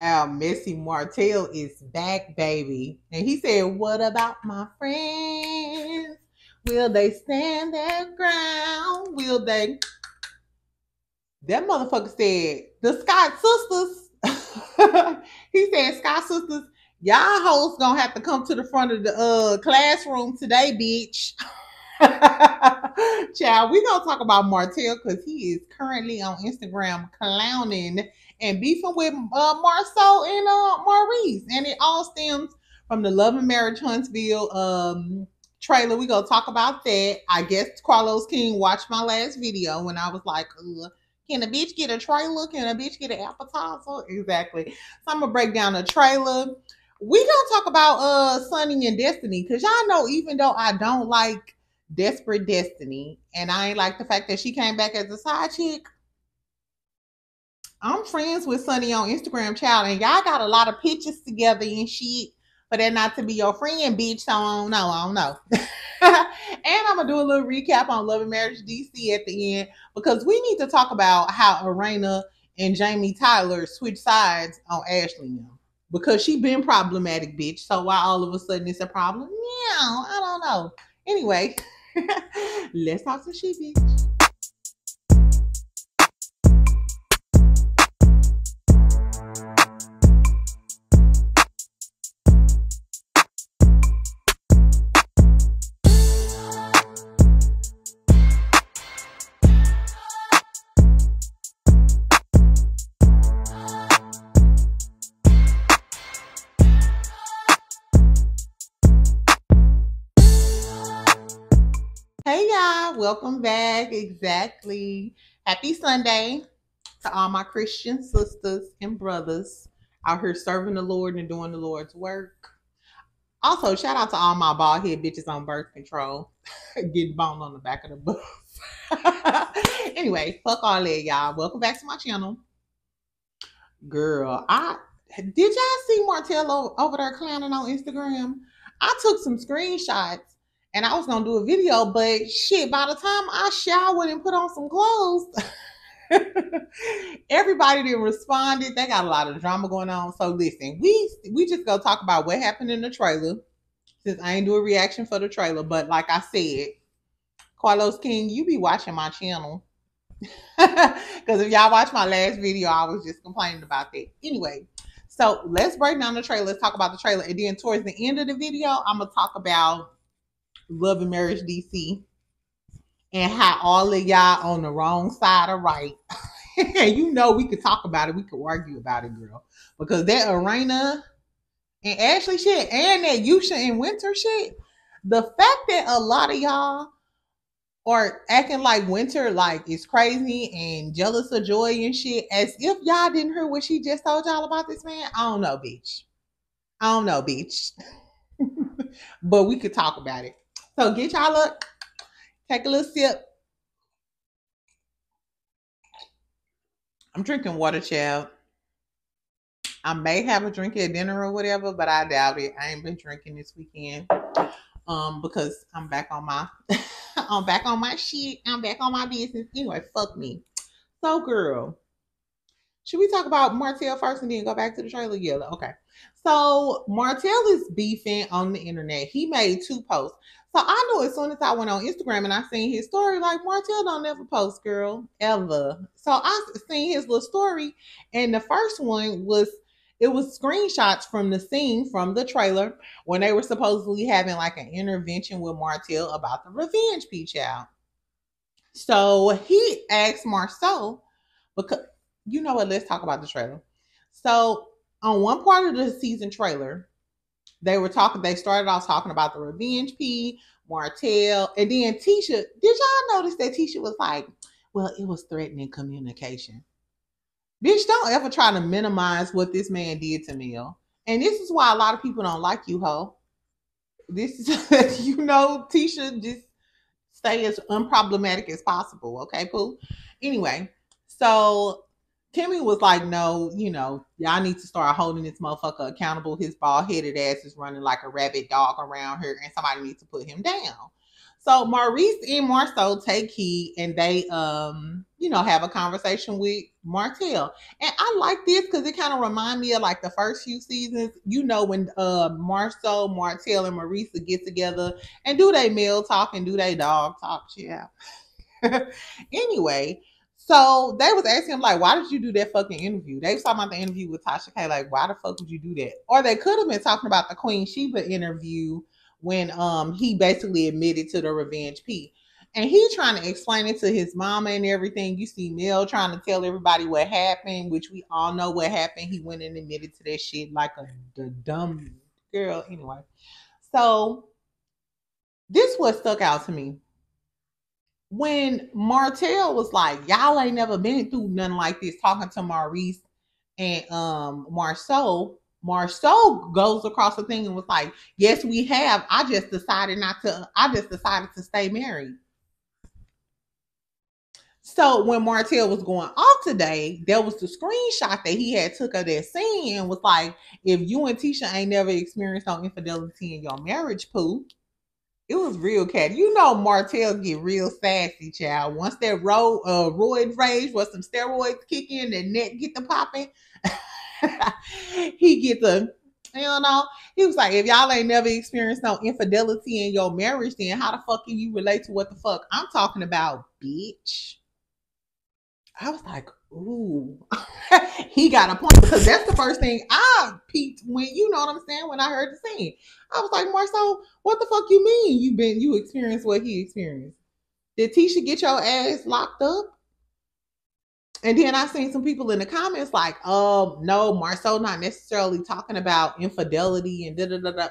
Our Messy Martell is back, baby. And he said, what about my friends? Will they stand their ground? Will they? That motherfucker said, the Scott sisters. He said, Scott sisters, y'all hoes gonna have to come to the front of the classroom today, bitch. Child, we gonna talk about Martell because he is currently on Instagram clowning and beefing with Marsau and Maurice, and it all stems from the Love and Marriage Huntsville trailer. We gonna talk about that. I guess Carlos King watched my last video when I was like, can a bitch get a trailer? Can a bitch get an appetizer? Exactly. So I'm gonna break down the trailer. We gonna talk about Sunny and Destiny because y'all know even though I don't like Desperate Destiny and I ain't like the fact that she came back as a side chick, I'm friends with Sunny on Instagram, child, and y'all got a lot of pictures together and shit for that not to be your friend, bitch. So I don't know. I don't know. And I'm gonna do a little recap on Love and Marriage DC at the end because we need to talk about how Arena and Jamie Tyler switch sides on Ashley now because she been problematic, bitch. So why all of a sudden it's a problem? Yeah, I don't know. Anyway, let's talk some shit, bitch. Hey y'all, welcome back. Exactly. Happy Sunday to all my Christian sisters and brothers out here serving the Lord and doing the Lord's work. Also, shout out to all my bald head bitches on birth control, getting boned on the back of the bus. Anyway, fuck all that, y'all. Welcome back to my channel. Girl, I did y'all see Martell over there clowning on Instagram? I took some screenshots and I was gonna do a video, but shit, by the time I showered and put on some clothes, everybody that responded, they got a lot of drama going on. So listen, we just go talk about what happened in the trailer. Since I ain't do a reaction for the trailer, but like I said, Carlos King, you be watching my channel. Because if y'all watch my last video, I was just complaining about that. Anyway, so let's break down the trailer. Let's talk about the trailer. And then towards the end of the video, I'm going to talk about Love and Marriage DC and how all of y'all on the wrong side are right. And you know we could talk about it. We could argue about it, girl. Because that Arena and Ashley shit and that Yusha and Winter shit, the fact that a lot of y'all or acting like Winter like is crazy and jealous of Joy and shit, as if y'all didn't hear what she just told y'all about this man. I don't know, bitch. I don't know, bitch. But we could talk about it. So get y'all up, take a little sip. I'm drinking water, child. I may have a drink at dinner or whatever, but I doubt it. I ain't been drinking this weekend. Because I'm back on my I'm back on my shit. I'm back on my business. Anyway, fuck me. So girl, should we talk about Martell first and then go back to the trailer? Yeah, okay. So Martell is beefing on the internet. He made two posts. So I knew as soon as I went on Instagram and I seen his story, like Martell don't never post, girl, ever. So I seen his little story, and the first one was it was screenshots from the scene from the trailer when they were supposedly having like an intervention with Martell about the revenge peach out. So he asked Marsau because you know what? Let's talk about the trailer. So on one part of the season trailer, they were talking. They started off talking about the revenge P, Martell, and then Tisha. Did y'all notice that Tisha was like, "Well, it was threatening communication." Bitch, don't ever try to minimize what this man did to me. And this is why a lot of people don't like you, ho. This is, you know, Tisha, just stay as unproblematic as possible. Okay, Pooh? Anyway, so Kimmy was like, no, you know, y'all need to start holding this motherfucker accountable. His bald headed ass is running like a rabid dog around here, and somebody needs to put him down. So Maurice and Marsau take heed and they have a conversation with Martell. And I like this because it kind of reminds me of like the first few seasons, when Marsau, Martell, and Maurice get together and do they meal talk and do they dog talk. Yeah. Anyway, so they was asking him, like, why did you do that fucking interview? They was talking about the interview with Tasha K. Like, why the fuck would you do that? Or they could have been talking about the Queen Sheba interview when he basically admitted to the revenge P. And he trying to explain it to his mama and everything. You see Nell trying to tell everybody what happened, which we all know what happened. He went and admitted to that shit like the dumb girl. Anyway, so this what stuck out to me. When Martell was like, y'all ain't never been through nothing like this, talking to Maurice and Marsau goes across the thing and was like, yes, we have. I just decided to stay married. So when Martell was going off today, there was the screenshot that he had took of that scene and was like, if you and Tisha ain't never experienced no infidelity in your marriage, poo. It was real cat. Martell get real sassy, child. Once that roid rage, was some steroids kick in, that neck get the popping, he get the, he was like, if y'all ain't never experienced no infidelity in your marriage, then how the fuck can you relate to what the fuck I'm talking about, bitch? I was like, ooh, he got a point, because that's the first thing I peeped when, when I heard the scene. I was like, Marsau, what the fuck you mean you experienced what he experienced? Did Tisha get your ass locked up? And then I seen some people in the comments like, no, Marsau not necessarily talking about infidelity and da-da-da-da.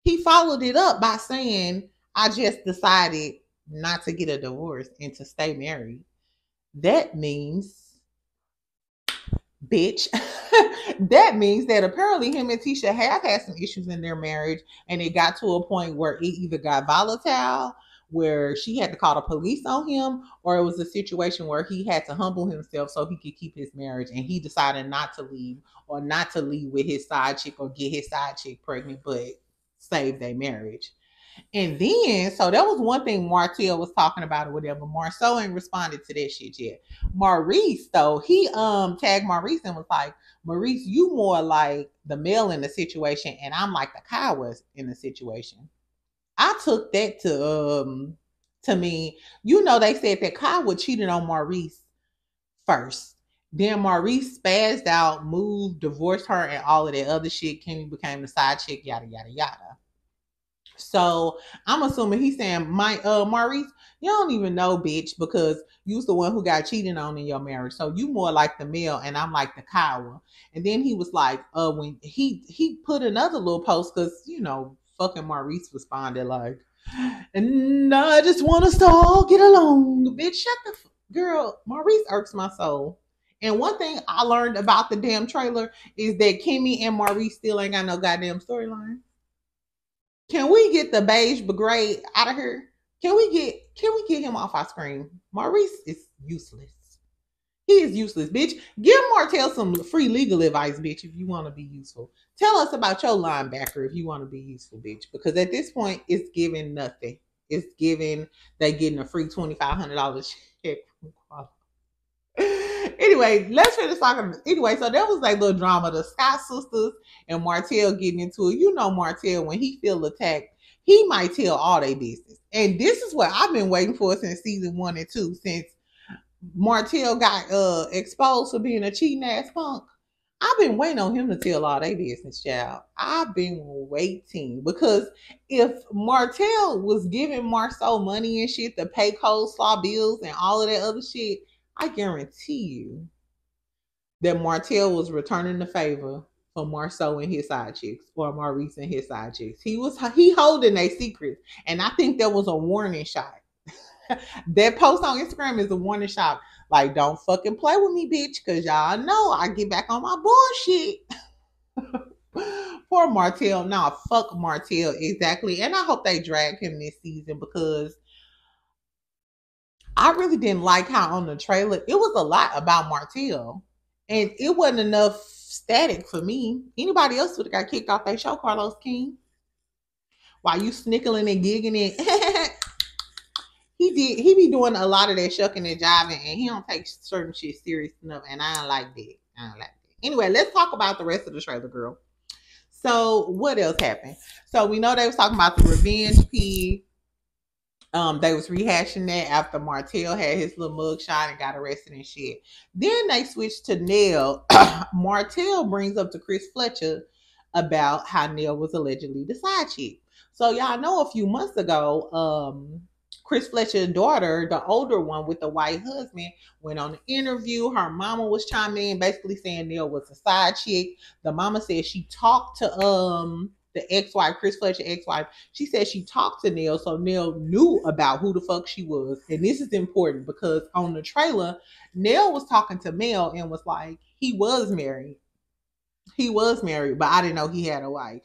He followed it up by saying, I just decided not to get a divorce and to stay married. That means, bitch, that means that apparently him and Tisha have had some issues in their marriage, and it got to a point where it either got volatile, where she had to call the police on him, or it was a situation where he had to humble himself so he could keep his marriage, and he decided not to leave, or not to leave with his side chick or get his side chick pregnant, but save their marriage. And then, so that was one thing Martell was talking about or whatever. Marsau ain't responded to that shit yet. Maurice, though, he tagged Maurice and was like, Maurice, you more like the male in the situation, and I'm like the coward in the situation. I took that to mean, they said that Kyle cheated on Maurice first. Then Maurice spazzed out, moved, divorced her, and all of that other shit. Kimmy became the side chick, yada, yada, yada. So I'm assuming he's saying, Maurice, you don't even know, bitch, because you's the one who got cheated on in your marriage. So you more like the male, and I'm like the coward. And then he was like, when he put another little post, because fucking Maurice responded like, and I just want us to all get along. Bitch, shut the girl. Maurice irks my soul. And one thing I learned about the damn trailer is that Kimmy and Maurice still ain't got no goddamn storyline. Can we get the beige brigade out of here? Can we get him off our screen? Maurice is useless. He is useless, bitch. Give Martell some free legal advice, bitch, if you want to be useful. Tell us about your linebacker if you want to be useful, bitch. Because at this point, it's giving nothing. It's giving they getting a free $2,500 check from Quality. Anyway, let's finish talking. Anyway, so there was like little drama. The Scott sisters and Martell getting into it. Martell, when he feel attacked, he might tell all their business. And this is what I've been waiting for since season 1 and 2, since Martell got exposed for being a cheating ass punk. I've been waiting on him to tell all their business, child. I've been waiting, because if Martell was giving Marsau money and shit to pay coleslaw bills and all of that other shit, I guarantee you that Martell was returning the favor for Marsau and his side chicks, or Maurice and his side chicks. He holding their secrets, and I think there was a warning shot. That post on Instagram is a warning shot. Like, don't fucking play with me, bitch, because y'all know I get back on my bullshit. Poor Martell. Nah, fuck Martell. Exactly. And I hope they drag him this season, because I really didn't like how on the trailer, it was a lot about Martell. And it wasn't enough static for me. Anybody else would have got kicked off their show, Carlos King. while you snickling and gigging it. He be doing a lot of that shucking and jiving, and he don't take certain shit serious enough, and I don't like that. I don't like that. Anyway, let's talk about the rest of the trailer, girl. So what else happened? So we know they was talking about the revenge pig. They was rehashing that after Martell had his little mug shot and got arrested and shit. Then they switched to Nell. Martell brings up to Chris Fletcher about how Nell was allegedly the side chick. So y'all know a few months ago, Chris Fletcher's daughter, the older one with the white husband, went on an interview. Her mama was chiming in, basically saying Nell was a side chick. The mama said she talked to the ex-wife, Chris Fletcher ex-wife. She said she talked to Nell, so Nell knew about who the fuck she was. And this is important because on the trailer, Nell was talking to Mel and was like, he was married. He was married, but I didn't know he had a wife.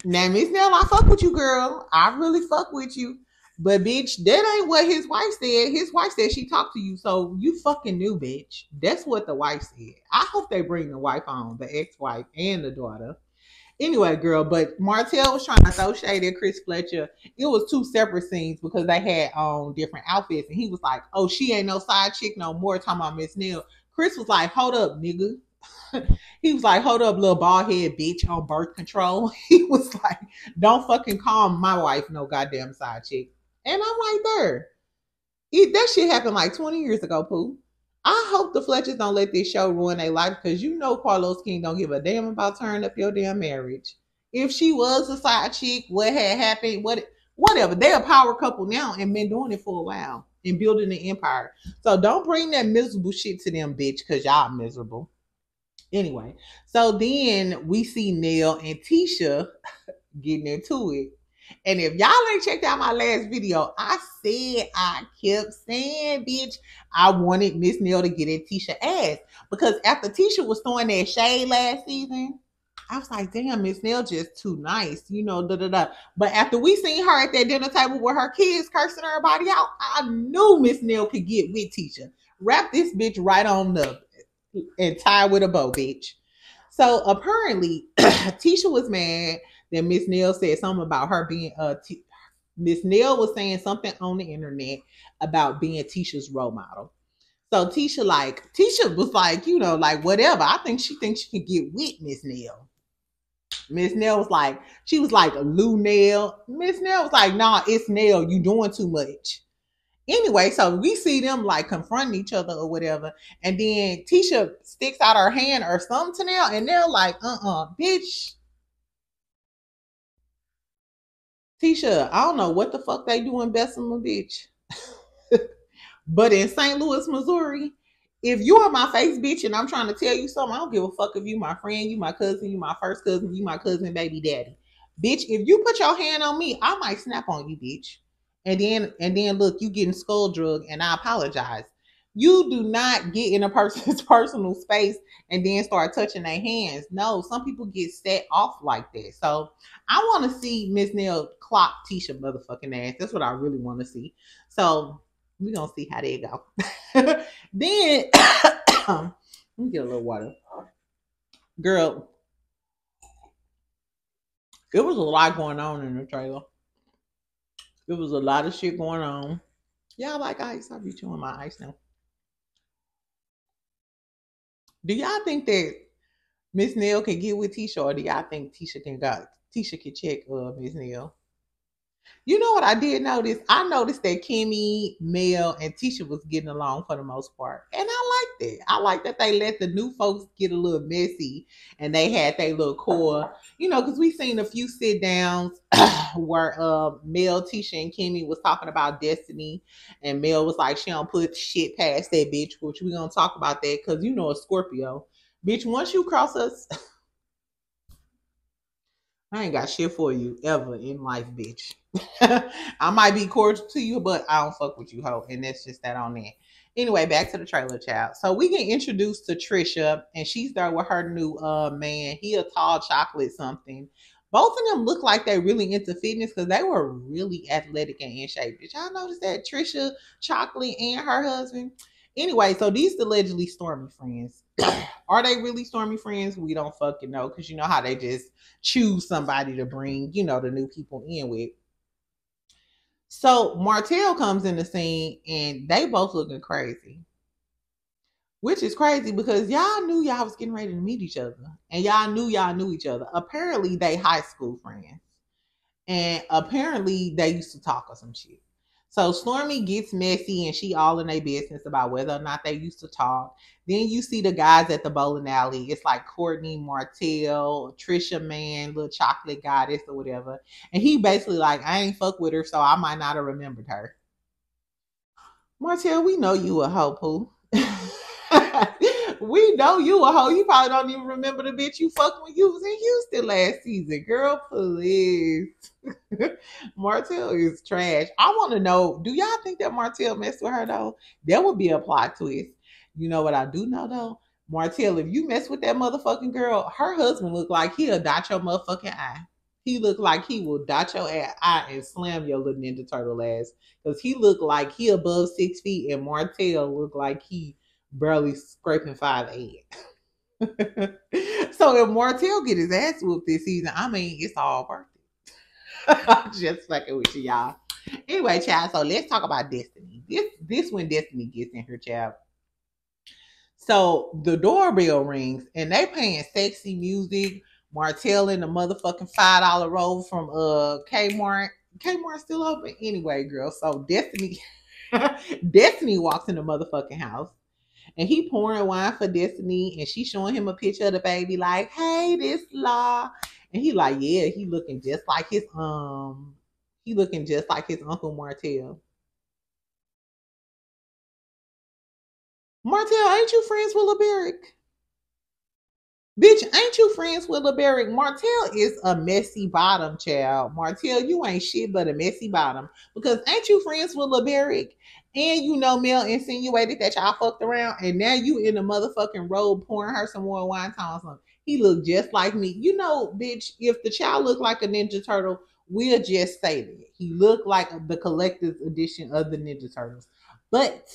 Now, Miss Nell, I fuck with you, girl. I really fuck with you. But, bitch, that ain't what his wife said. His wife said she talked to you, so you fucking knew, bitch. That's what the wife said. I hope they bring the wife on, the ex-wife and the daughter. Anyway, girl, but Martell was trying to throw shade at Chris Fletcher. It was two separate scenes because they had on different outfits, and he was like, oh, she ain't no side chick no more, talking about Miss Nell. Chris was like, hold up, nigga. He was like, hold up, little bald head bitch on birth control. He was like, don't fucking call my wife no goddamn side chick. And I'm right there. That shit happened like 20 years ago, Pooh. I hope the Fletchers don't let this show ruin their life because you know Carlos King don't give a damn about turning up your damn marriage. If she was a side chick, what had happened, whatever. They're a power couple now and been doing it for a while and building an empire. So don't bring that miserable shit to them, bitch, because y'all miserable. Anyway, so then we see Nell and Tisha getting into it. And if y'all ain't checked out my last video, I kept saying, bitch, I wanted Miss Nell to get at Tisha ass. Because after Tisha was throwing that shade last season, I was like, damn, Miss Nell just too nice, you know, da-da-da. But after we seen her at that dinner table with her kids cursing everybody out, I knew Miss Nell could get with Tisha. Wrap this bitch right on up and tie with a bow, bitch. So apparently, Tisha was mad that Miss Nell said something about her being Miss Nell was saying something on the internet about being Tisha's role model. So Tisha was like, you know, like whatever. I think she thinks she can get with Miss Nell. Miss Nell was like, she was like Lou Nell. Miss Nell was like, nah, it's Nell. You doing too much. Anyway, so we see them like confronting each other or whatever. And then Tisha sticks out her hand or something to Nell. And Nell like, bitch. Tisha, I don't know what the fuck they do in Bessemer, bitch. But in St. Louis, Missouri, if you are my face, bitch, and I'm trying to tell you something, I don't give a fuck if you my friend, you my cousin, you my first cousin, you my cousin, baby daddy. Bitch, if you put your hand on me, I might snap on you, bitch. And then look, you getting skull drug, and I apologize. You do not get in a person's personal space and then start touching their hands. No, some people get set off like that. So I want to see Miss Nell clock Tisha motherfucking ass. That's what I really want to see. So we're going to see how they go. Then, let me get a little water. Girl, it was a lot going on in the trailer. There was a lot of shit going on. Y'all like ice? I'll be chewing my ice now. Do y'all think that Miss Nell can get with Tisha, or do y'all think Tisha can check Miss Nell? You know what I did notice? I noticed that Kimmy, Mel, and Tisha was getting along for the most part. And I like that. I like that they let the new folks get a little messy and they had their little core. You know, because we seen a few sit downs where Mel, Tisha, and Kimmy was talking about destiny. And Mel was like, she don't put shit past that bitch, which we going to talk about that because you know a Scorpio. Bitch, once you cross us... I ain't got shit for you ever in life, bitch. I might be cordial to you, but I don't fuck with you, hoe. And that's just that on that. Anyway, back to the trailer, child. So we get introduced to Trisha, and she's there with her new man. He a tall chocolate something. Both of them look like they really into fitness because they were really athletic and in shape. Did y'all notice that? Trisha, Chocolate, and her husband. Anyway, so these allegedly Stormi friends. Are they really Stormi friends? We don't fucking know, because you know how they just choose somebody to bring, the new people in with. So Martell comes in the scene and they both looking crazy. Which is crazy because y'all knew y'all was getting ready to meet each other. And y'all knew each other. Apparently they high school friends. And apparently they used to talk or some shit. So Stormi gets messy and she all in their business about whether or not they used to talk. Then you see the guys at the bowling alley. It's like Courtney, Martell, Latricia, man, little chocolate goddess or whatever. And he basically like, I ain't fuck with her, so I might not have remembered her. Martell, we know you a hoe, poo. We know you a hoe. You probably don't even remember the bitch you fucked when you was in Houston last season. Girl, please. Martell is trash. I want to know, do y'all think that Martell messed with her though? That would be a plot twist. You know what I do know though? Martell, if you mess with that motherfucking girl, her husband look like he'll dot your motherfucking eye. He look like he will dot your eye and slam your little Ninja Turtle ass. Because he look like he above 6 feet and Martell look like he barely scraping 5'8". So if Martell get his ass whooped this season, I mean, it's all worth it. Just fucking with you, y'all. Anyway, child, so let's talk about Destiny. This when Destiny gets in her, child. So the doorbell rings and they playing sexy music. Martell in the motherfucking $5 roll from Kmart. Kmart still open anyway, girl. So Destiny Destiny walks in the motherfucking house and he pouring wine for Destiny and she showing him a picture of the baby like, hey, this law. And he like, yeah, he looking just like his Uncle Martell. Martell, ain't you friends with LeBerick? Bitch, ain't you friends with LeBerick? Martell is a messy bottom, child. Martell, you ain't shit but a messy bottom. Because ain't you friends with LeBerick? And you know Mel insinuated that y'all fucked around, and now you in the motherfucking robe pouring her some more wine telling something. He looked just like me. You know, bitch, if the child looked like a Ninja Turtle, we'll just say that. He looked like the collector's edition of the Ninja Turtles. But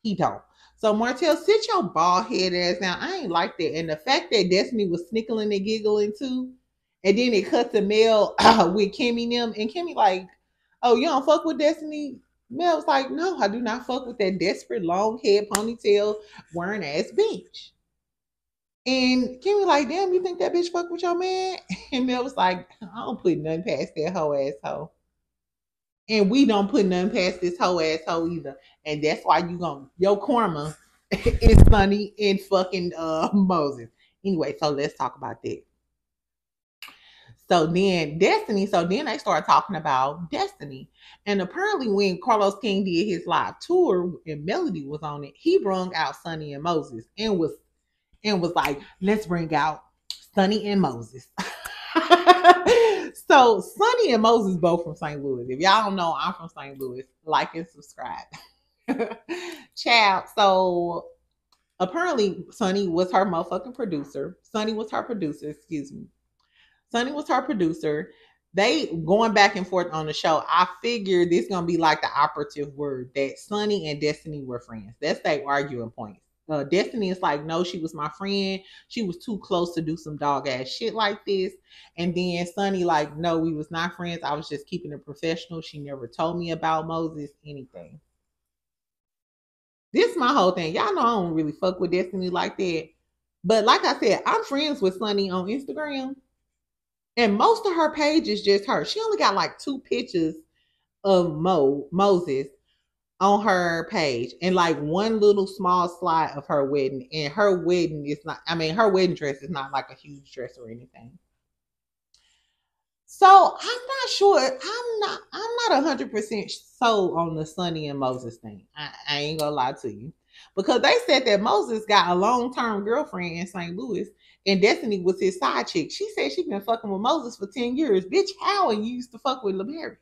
he don't. So Martell, sit your bald head ass down. I ain't like that. And the fact that Destiny was snickling and giggling too, and then it cut to Mel with Kimmy and them, and Kimmy like, oh, you don't fuck with Destiny? Mel was like, no, I do not fuck with that desperate long head ponytail wearing ass bitch. And Kimmy like, damn, you think that bitch fuck with your man? And Mel was like, I don't put nothing past that hoe ass hoe. And we don't put nothing past this hoe asshole either. And that's why your karma is Sunny and fucking Moses. Anyway, so let's talk about that. So then they start talking about Destiny. And apparently when Carlos King did his live tour and Melody was on it, he brung out Sunny and Moses and was like, let's bring out Sunny and Moses. So Sunny and Moses both from St. Louis. If y'all don't know, I'm from St. Louis. Like and subscribe. Child. So apparently Sunny was her motherfucking producer. Sunny was her producer, excuse me. Sunny was her producer. They going back and forth on the show. I figured this gonna be like the operative word that Sunny and Destiny were friends. That's their arguing point. Destiny is like, no, she was my friend. She was too close to do some dog ass shit like this. And then Sunny like, no, we was not friends. I was just keeping it professional. She never told me about Moses, anything. This is my whole thing. Y'all know I don't really fuck with Destiny like that. But like I said, I'm friends with Sunny on Instagram. And most of her page is just her. She only got like 2 pictures of Moses on her page and like one little small slide of her wedding. And her wedding is not, I mean, her wedding dress is not like a huge dress or anything. So I'm not sure. I'm not 100% sold on the Sunny and Moses thing. I ain't gonna lie to you. Because they said that Moses got a long-term girlfriend in St. Louis and Destiny was his side chick. She said she been fucking with Moses for 10 years. Bitch, how you used to fuck with LeBerry?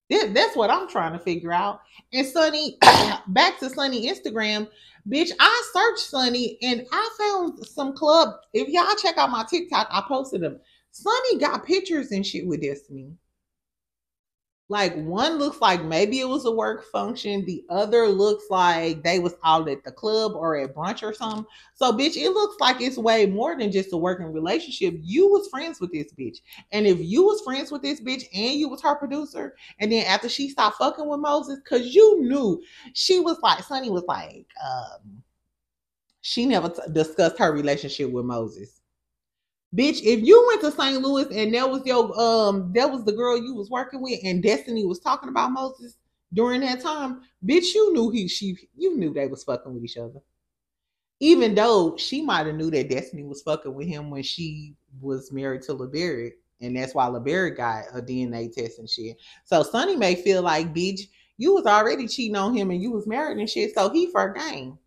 That's what I'm trying to figure out. And Sunny, back to Sunny Instagram, bitch, I searched Sunny and I found some club. If y'all check out my TikTok, I posted them. Sunny got pictures and shit with Destiny. Like one looks like maybe it was a work function. The other looks like they was out at the club or at brunch or something. So bitch, it looks like it's way more than just a working relationship. You was friends with this bitch. And if you was friends with this bitch and you was her producer, and then after she stopped fucking with Moses, cause you knew she was like, Sonny was like, she never discussed her relationship with Moses. Bitch, if you went to St. Louis and that was the girl you was working with and Destiny was talking about Moses during that time, bitch, you knew you knew they was fucking with each other. Even though she might have knew that Destiny was fucking with him when she was married to LeBerry, and that's why LeBerry got a DNA test and shit. So Sonny may feel like, bitch, you was already cheating on him and you was married and shit, so he for game.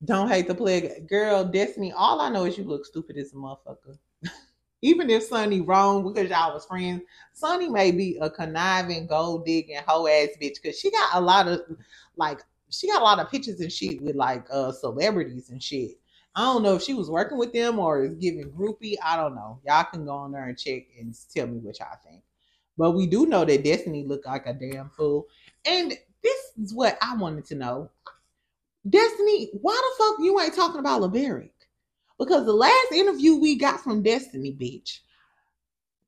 Don't hate the plague. Girl, Destiny, all I know is you look stupid as a motherfucker. Even if Sonny wrong because y'all was friends, Sonny may be a conniving, gold digging, hoe ass bitch because she got a lot of pictures and shit with like celebrities and shit. I don't know if she was working with them or is giving groupie. I don't know. Y'all can go on there and check and tell me what y'all think. But we do know that Destiny looked like a damn fool. And this is what I wanted to know. Destiny, why the fuck you ain't talking about LeBerick? Because the last interview we got from Destiny, bitch,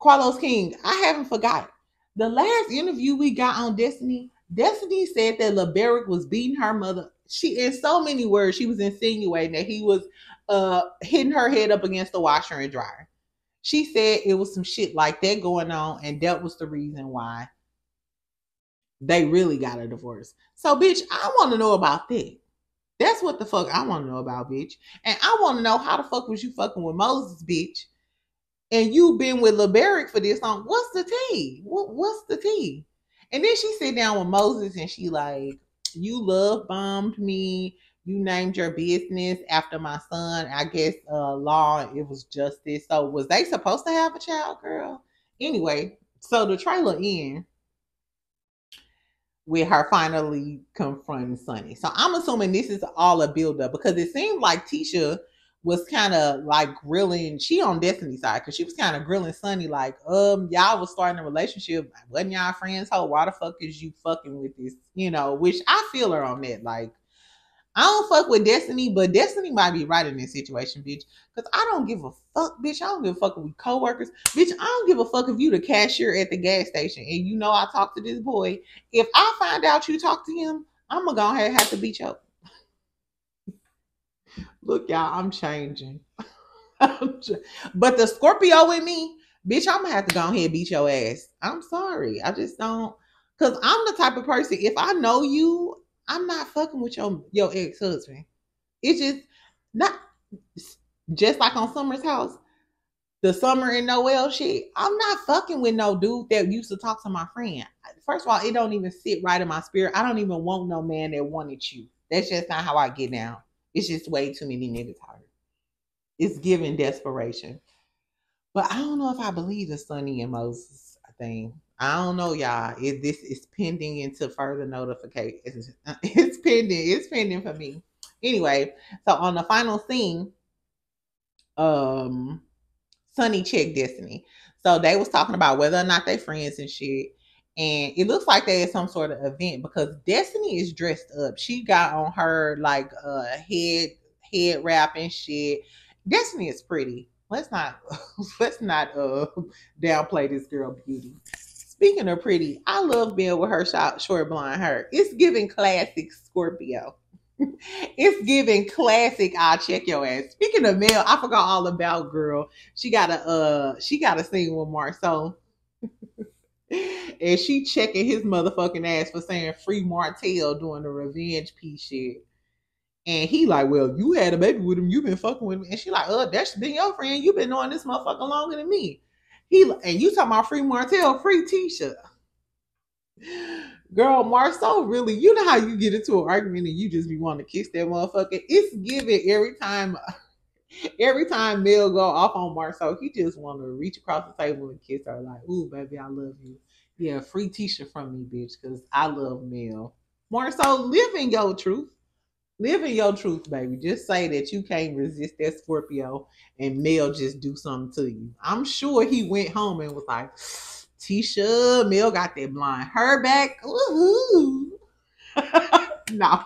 Carlos King, I haven't forgotten. The last interview we got on Destiny, Destiny said that LeBerick was beating her mother. She, in so many words, she was insinuating that he was hitting her head up against the washer and dryer. She said it was some shit like that going on, and that was the reason why they really got a divorce. So, bitch, I want to know about that. That's what the fuck I want to know about, bitch. And I want to know how the fuck was you fucking with Moses, bitch? And you been with LeBerick for this long. What's the tea? What's the tea? And then she sit down with Moses and she like, you love bombed me. You named your business after my son. I guess law, it was justice. So was they supposed to have a child, girl? Anyway, so the trailer ends with her finally confronting Sonny. So I'm assuming this is all a build-up because it seemed like Tisha was kind of like grilling. She on Destiny's side because she was kind of grilling Sonny like, y'all was starting a relationship. Wasn't y'all friends? Ho, why the fuck is you fucking with this? You know, which I feel her on that. Like, I don't fuck with Destiny, but Destiny might be right in this situation, bitch. Because I don't give a fuck, bitch. I don't give a fuck if we co-workers. Bitch, I don't give a fuck if you the cashier at the gas station and you know I talk to this boy. If I find out you talk to him, I'm going to go ahead and have to beat you up. Look, y'all, I'm changing. But the Scorpio in me, bitch, I'm going to have to go ahead and beat your ass. I'm sorry. I just don't. Because I'm the type of person, if I know you, I'm not fucking with your ex-husband. It's just not just like on Summer's house, the Summer and Noel shit. I'm not fucking with no dude that used to talk to my friend. First of all, it don't even sit right in my spirit. I don't even want no man that wanted you. That's just not how I get down. It's just way too many niggas out here. It's giving desperation. But I don't know if I believe the Sonny and Moses thing. I don't know, y'all. If this is pending into further notifications. It's pending. It's pending for me. Anyway, so on the final scene, Sonny checked Destiny. So they was talking about whether or not they friends and shit. And it looks like they had some sort of event because Destiny is dressed up. She got on her like head wrap and shit. Destiny is pretty. Let's not downplay this girl beauty. Speaking of pretty, I love being with her short blonde hair. It's giving classic Scorpio. It's giving classic. I'll check your ass. Speaking of Mel, I forgot all about girl. She got a scene with Marsau. And she checking his motherfucking ass for saying free Martell doing the revenge piece shit. And he like, well, you had a baby with him. You been fucking with him. And she like, that's been your friend. You been knowing this motherfucker longer than me. And you talking about free Martell, free Tisha. Girl, Marsau really, you know how you get into an argument and you just be wanting to kiss that motherfucker. It's given every time Mel go off on Marsau, he just want to reach across the table and kiss her like, ooh, baby, I love you. Yeah, free Tisha from me, bitch, because I love Mel. Marsau, live in your truth. Live in your truth, baby. Just say that you can't resist that Scorpio and Mel just do something to you. I'm sure he went home and was like, Tisha Mill got that blonde hair back. Woohoo. No.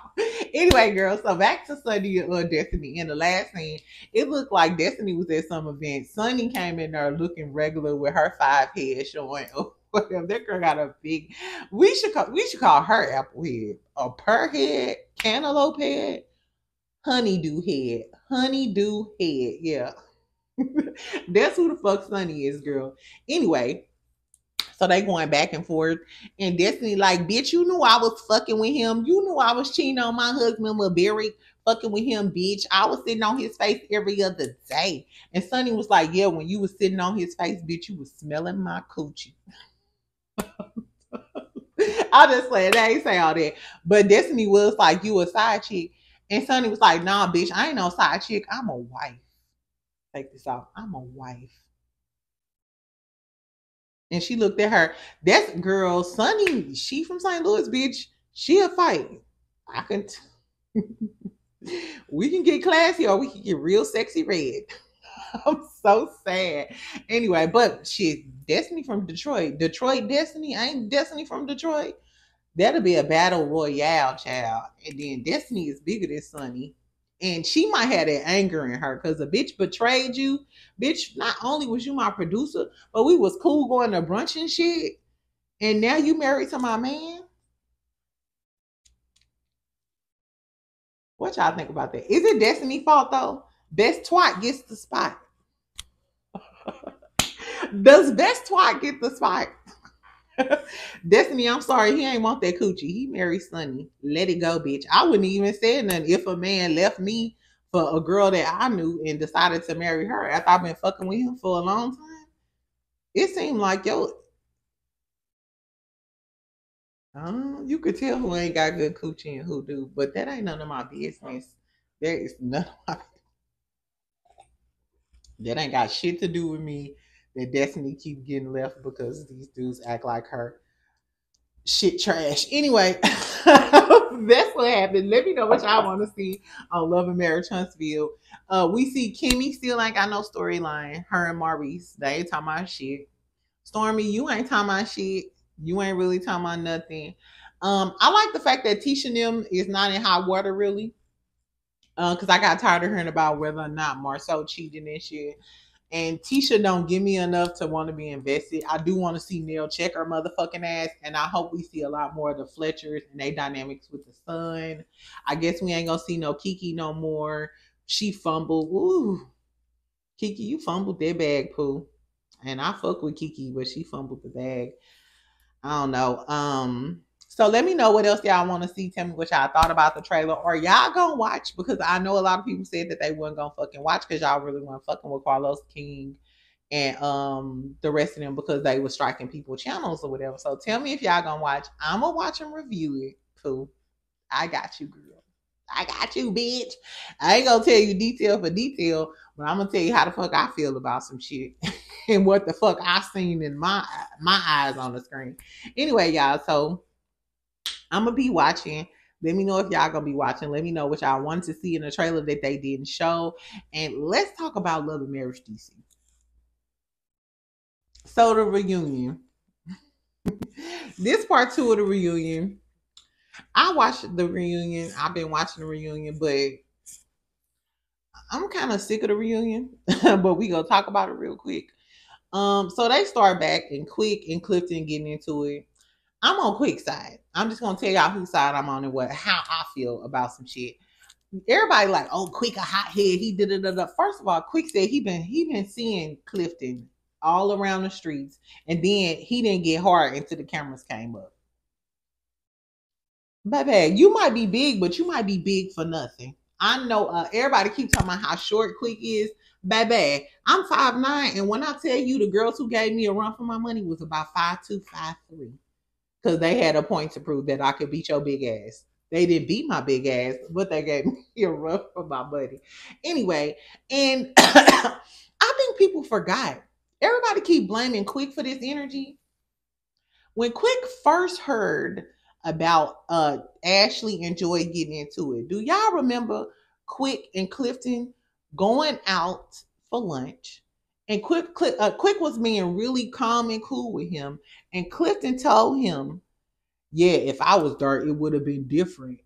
Anyway, girl, so back to Sunny Destiny. In the last scene, it looked like Destiny was at some event. Sunny came in there looking regular with her 5 heads showing. Whatever. That girl got a big. We should call her apple head, a pear head, cantaloupe head, honeydew head, honeydew head. Yeah, that's who the fuck Sunny is, girl. Anyway, so they going back and forth. And Destiny like, bitch, you knew I was fucking with him. You knew I was cheating on my husband with Barry, fucking with him, bitch. I was sitting on his face every other day. And Sunny was like, yeah, when you was sitting on his face, bitch, you was smelling my coochie. I just said, they ain't say all that. But Destiny was like, you a side chick. And Sunny was like, nah, bitch, I ain't no side chick. I'm a wife. Take this off. I'm a wife. And she looked at her. That's girl, Sunny. She from St. Louis, bitch. She a fight. I can. We can get classy or we can get real sexy red. I'm so sad. Anyway, but shit, Destiny from Detroit. Detroit Destiny ain't Destiny from Detroit. That'll be a battle royale, child. And then Destiny is bigger than Sunny. And she might have that anger in her because a bitch betrayed you. Bitch, not only was you my producer, but we was cool going to brunch and shit. And now you married to my man? What y'all think about that? Is it Destiny's fault though? Best twat gets the spot. Does best twat get the spot? Destiny, I'm sorry, he ain't want that coochie. He married Sunny. Let it go, bitch. I wouldn't even say nothing if a man left me for a girl that I knew and decided to marry her after I've been fucking with him for a long time. It seemed like, yo, you could tell who ain't got good coochie and who do, but that ain't none of my business. That is none of my That ain't got shit to do with me. That Destiny keep getting left because these dudes act like her. Shit trash. Anyway, that's what happened. Let me know what y'all want to see on Love and Marriage Huntsville. We see Kimmy still ain't got no storyline. Her and Maurice, they ain't talking about shit. Stormi, you ain't talking about shit. You ain't really talking about nothing. I like the fact that Tisha Nim is not in hot water really. Because I got tired of hearing about whether or not Marsau cheating and shit. And Tisha don't give me enough to want to be invested. I do want to see Nell check her motherfucking ass. And I hope we see a lot more of the Fletchers and their dynamics with the son. I guess we ain't going to see no Kiki no more. She fumbled. Ooh. Kiki, you fumbled that bag, Pooh. And I fuck with Kiki, but she fumbled the bag. I don't know. So let me know what else y'all want to see. Tell me what y'all thought about the trailer. Or y'all gonna watch, because I know a lot of people said that they wasn't gonna fucking watch because y'all really weren't fucking with Carlos King and the rest of them because they were striking people channels or whatever. So tell me if y'all gonna watch. I'm gonna watch and review it. Cool. I got you, girl. I got you, bitch. I ain't gonna tell you detail for detail, but I'm gonna tell you how the fuck I feel about some shit and what the fuck I seen in my eyes on the screen. Anyway, y'all, so I'm gonna be watching. Let me know if y'all gonna be watching. Let me know what y'all want to see in the trailer that they didn't show. And let's talk about Love and Marriage DC. So the reunion. This part 2 of the reunion. I watched the reunion. I've been watching the reunion, but I'm kind of sick of the reunion. But we gonna talk about it real quick. So they start back and Quick and Clifton getting into it. I'm on Quick's side. I'm just gonna tell y'all whose side I'm on and how I feel about some shit. Everybody like, oh, Quick a hothead. He did it. First of all, Quick said he been seeing Clifton all around the streets, and then he didn't get hard until the cameras came up. Baby, you might be big, but you might be big for nothing. I know everybody keep talking about how short Quick is. Baby, I'm 5'9", and when I tell you the girls who gave me a run for my money was about 5'2", 5'3". Because they had a point to prove that I could beat your big ass. They didn't beat my big ass, but they gave me a run for my money. Anyway, and I think people forgot. Everybody keep blaming Quick for this energy. When Quick first heard about Ashley and Joy getting into it, do y'all remember Quick and Clifton going out for lunch? And Quick was being really calm and cool with him. And Clifton told him, yeah, if I was Dirt, it would have been different.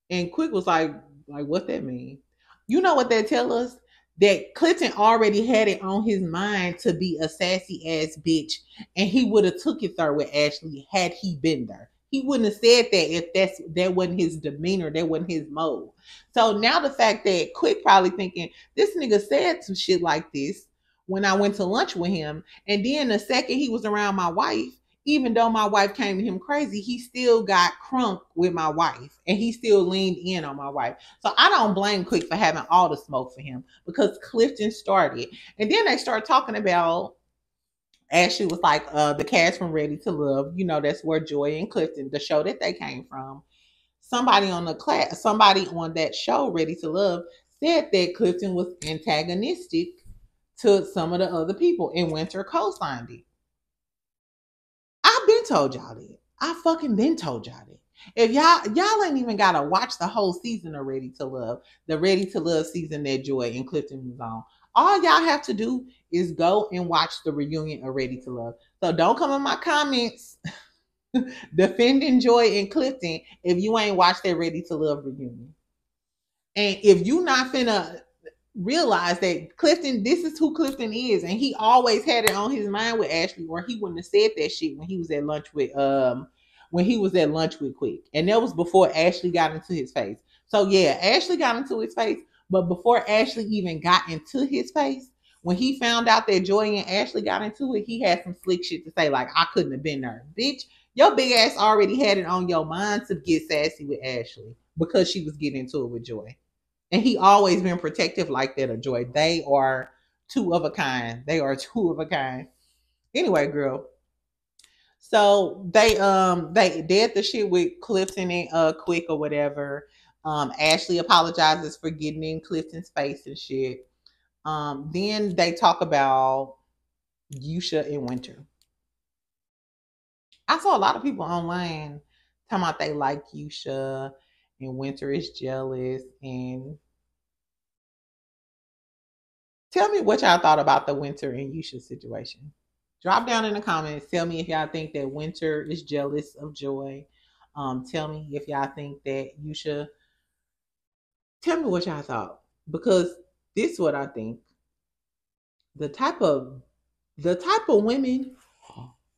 And Quick was like, what that mean? You know what that tell us? That Clifton already had it on his mind to be a sassy ass bitch, and he would have took it there with Ashley had he been there. He wouldn't have said that if that wasn't his demeanor, that wasn't his mode. So now the fact that Quick probably thinking this nigga said some shit like this when I went to lunch with him, and then the second he was around my wife, even though my wife came to him crazy, he still got crunk with my wife and he still leaned in on my wife. So I don't blame Quick for having all the smoke for him because Clifton started. And then they started talking about, Ashley was like, the cast from Ready to Love, you know, that's where Joy and Clifton, the show that they came from. Somebody on that show, Ready to Love, said that Clifton was antagonistic to some of the other people, and Winter co-signed it. I've been told y'all that. I fucking been told y'all that. If y'all ain't even gotta watch the whole season of Ready to Love, the Ready to Love season that Joy and Clifton was on, all y'all have to do is go and watch the reunion of Ready to Love. So don't come in my comments defending Joy and Clifton if you ain't watched that Ready to Love reunion. And if you not finna realize that Clifton, this is who Clifton is, and he always had it on his mind with Ashley, or he wouldn't have said that shit when he was at lunch with Quick. And that was before Ashley got into his face. So yeah, Ashley got into his face, but before Ashley even got into his face, when he found out that Joy and Ashley got into it, he had some slick shit to say, like, I couldn't have been there. Bitch, your big ass already had it on your mind to get sassy with Ashley because she was getting into it with Joy. And he always been protective like that of Joy. They are two of a kind. They are two of a kind. Anyway, girl. So they did the shit with Clifton and Quick or whatever. Ashley apologizes for getting in Clifton's face and shit. Then they talk about Yusha and Winter. I saw a lot of people online talking about they like Yusha and Winter is jealous. And tell me what y'all thought about the Winter and Yusha situation. Drop down in the comments. Tell me if y'all think that Winter is jealous of Joy. Tell me if y'all think that Yusha. Tell me what y'all thought, because this is what I think. The type of women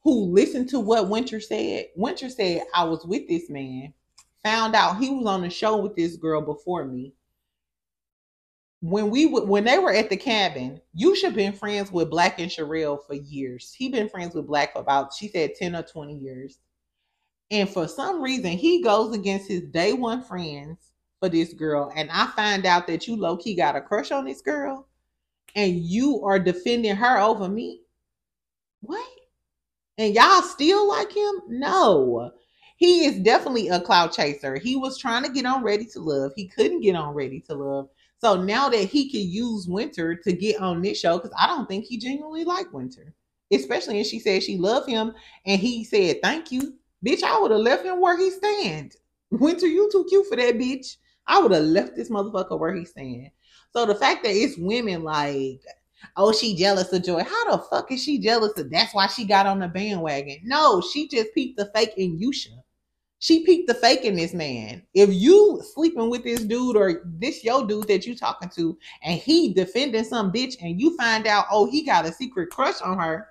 who listen to what Winter said. Winter said, I was with this man, found out he was on the show with this girl before me. When they were at the cabin, Yusha been friends with Black and Sherelle for years. He been friends with Black for about, she said, 10 or 20 years. And for some reason, he goes against his day one friends for this girl. And I find out that you low-key got a crush on this girl and you are defending her over me. What? And y'all still like him? No. He is definitely a clout chaser. He was trying to get on Ready to Love. He couldn't get on Ready to Love. So now that he can use Winter to get on this show, because I don't think he genuinely liked Winter. Especially when she said she loved him and he said, thank you. Bitch, I would have left him where he stand. Winter, you too cute for that, bitch. I would have left this motherfucker where he stand. So the fact that it's women like, oh, she jealous of Joy. How the fuck is she jealous of? That's why she got on the bandwagon. No, she just peeped the fake in Yusha. She peeped the fake in this man. If you sleeping with this dude or this your dude that you talking to and he defending some bitch and you find out, oh, he got a secret crush on her,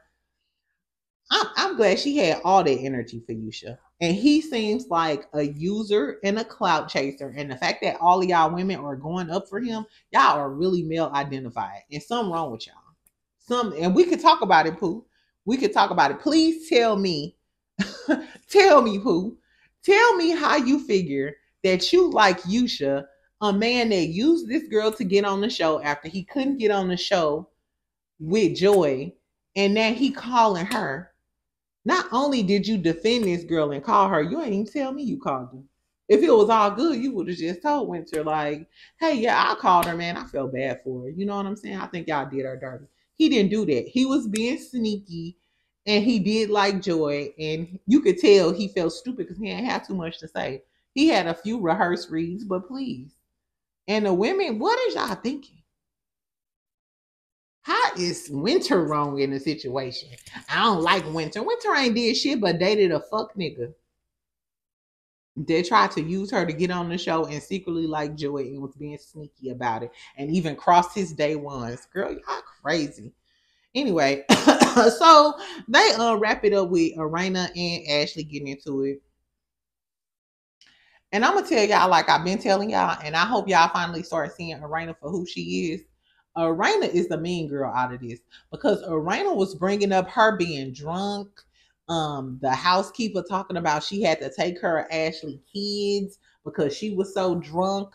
I'm glad she had all that energy for Yusha. And he seems like a user and a clout chaser. And the fact that all of y'all women are going up for him, y'all are really male identified. And something wrong with y'all. And we could talk about it, Pooh. We could talk about it. Please tell me, tell me, Pooh. Tell me how you figure that you like Yusha, a man that used this girl to get on the show after he couldn't get on the show with Joy, and now he calling her. Not only did you defend this girl and call her, you ain't even tell me you called her. If it was all good, you would have just told Winter, like, hey, yeah, I called her, man. I felt bad for her. You know what I'm saying? I think y'all did her dirty. He didn't do that. He was being sneaky. And he did like Joy, and you could tell he felt stupid because he didn't have too much to say. He had a few rehearsed reads, but please. And the women, what is y'all thinking? How why is Winter wrong in the situation? I don't like Winter. Winter ain't did shit but dated a fuck nigga. They tried to use her to get on the show and secretly like Joy and was being sneaky about it and even crossed his day ones. Girl, y'all crazy. Anyway, so they wrap it up with Arena and Ashley getting into it. And I'm gonna tell y'all, like I've been telling y'all, and I hope y'all finally start seeing Arena for who she is. Arena is the mean girl out of this because Arena was bringing up her being drunk. The housekeeper talking about she had to take her Ashley kids because she was so drunk.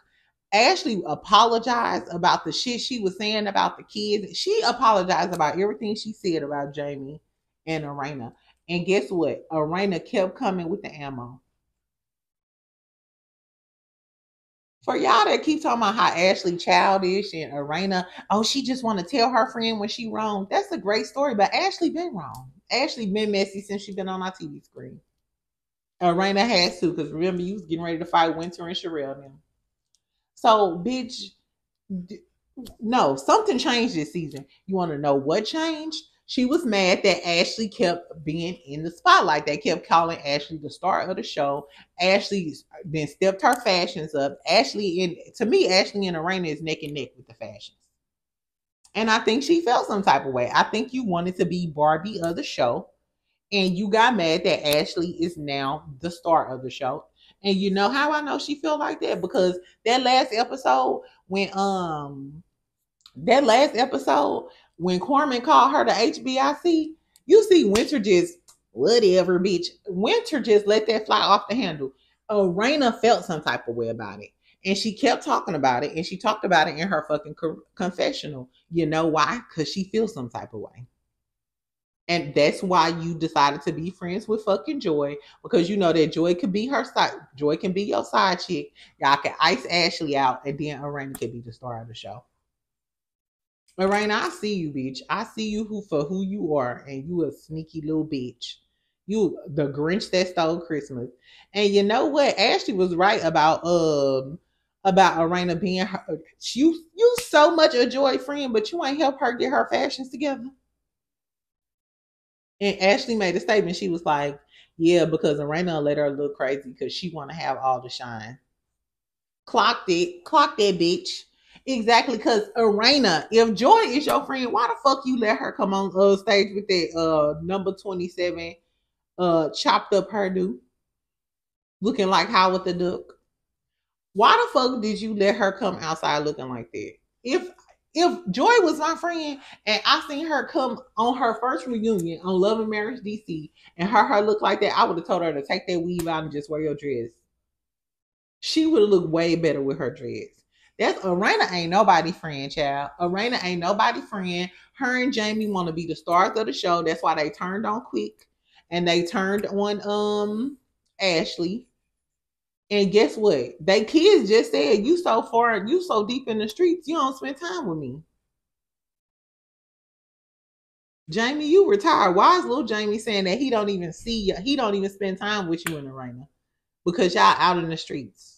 Ashley apologized about the shit she was saying about the kids. She apologized about everything she said about Jamie and Arena. And guess what? Arena kept coming with the ammo. For y'all that keep talking about how Ashley childish and Arena, oh, she just want to tell her friend when she wrong. That's a great story, but Ashley been wrong. Ashley been messy since she been on our TV screen. Arena has to, because remember, you was getting ready to fight Winter and Sherelle now. So, bitch, no, something changed this season. You want to know what changed? She was mad that Ashley kept being in the spotlight. They kept calling Ashley the star of the show. Ashley then stepped her fashions up. To me, Ashley and Arena is neck and neck with the fashions. And I think she felt some type of way. I think you wanted to be Barbie of the show. And you got mad that Ashley is now the star of the show. And you know how I know she felt like that? Because that last episode when Corman called her to HBIC, you see Winter just whatever, bitch. Winter just let that fly off the handle. Raina felt some type of way about it. And she kept talking about it. And she talked about it in her fucking confessional. You know why? Because she feels some type of way. And that's why you decided to be friends with fucking Joy, because you know that Joy could be her side. Joy can be your side chick. Y'all can ice Ashley out, and then Arena can be the star of the show. Arena, I see you, bitch. I see you for who you are, and you a sneaky little bitch. You the Grinch that stole Christmas. And you know what? Ashley was right about Arena being her. You so much a Joy friend, but you ain't help her get her fashions together. And Ashley made a statement. She was like, yeah, because Arena let her look crazy because she want to have all the shine. Clocked it. Clocked that bitch. Exactly, because Arena, if Joy is your friend, why the fuck you let her come on stage with that number 27 chopped up hairdo looking like Howard the Duck? Why the fuck did you let her come outside looking like that? If Joy was my friend and I seen her come on her first reunion on Love and Marriage DC and her look like that, I would have told her to take that weave out and just wear your dress. She would have looked way better with her dress. That's Arena ain't nobody friend, child. Arena ain't nobody friend. Her and Jamie want to be the stars of the show. That's why they turned on Quick and they turned on Ashley. And guess what? They kids just said, you so far, you so deep in the streets, you don't spend time with me. Jamie, you retired. Why is little Jamie saying that he don't even see you? He don't even spend time with you in Arena because y'all out in the streets.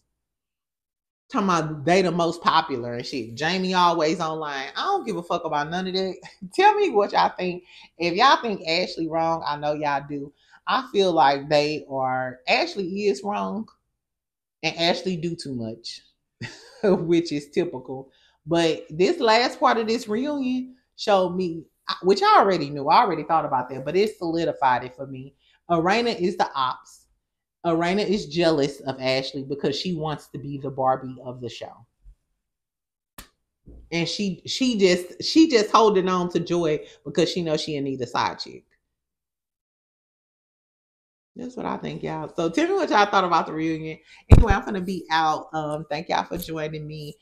Talking about they the most popular and shit. Jamie always online. I don't give a fuck about none of that. Tell me what y'all think. If y'all think Ashley wrong, I know y'all do. I feel like they are. Ashley is wrong. And Ashley do too much, which is typical. But this last part of this reunion showed me, which I already knew. I already thought about that, but it solidified it for me. Arena is the ops. Arena is jealous of Ashley because she wants to be the Barbie of the show. And she just holding on to Joy because she knows she need a side chick. That's what I think, y'all. So tell me what y'all thought about the reunion. Anyway, I'm gonna be out. Thank y'all for joining me.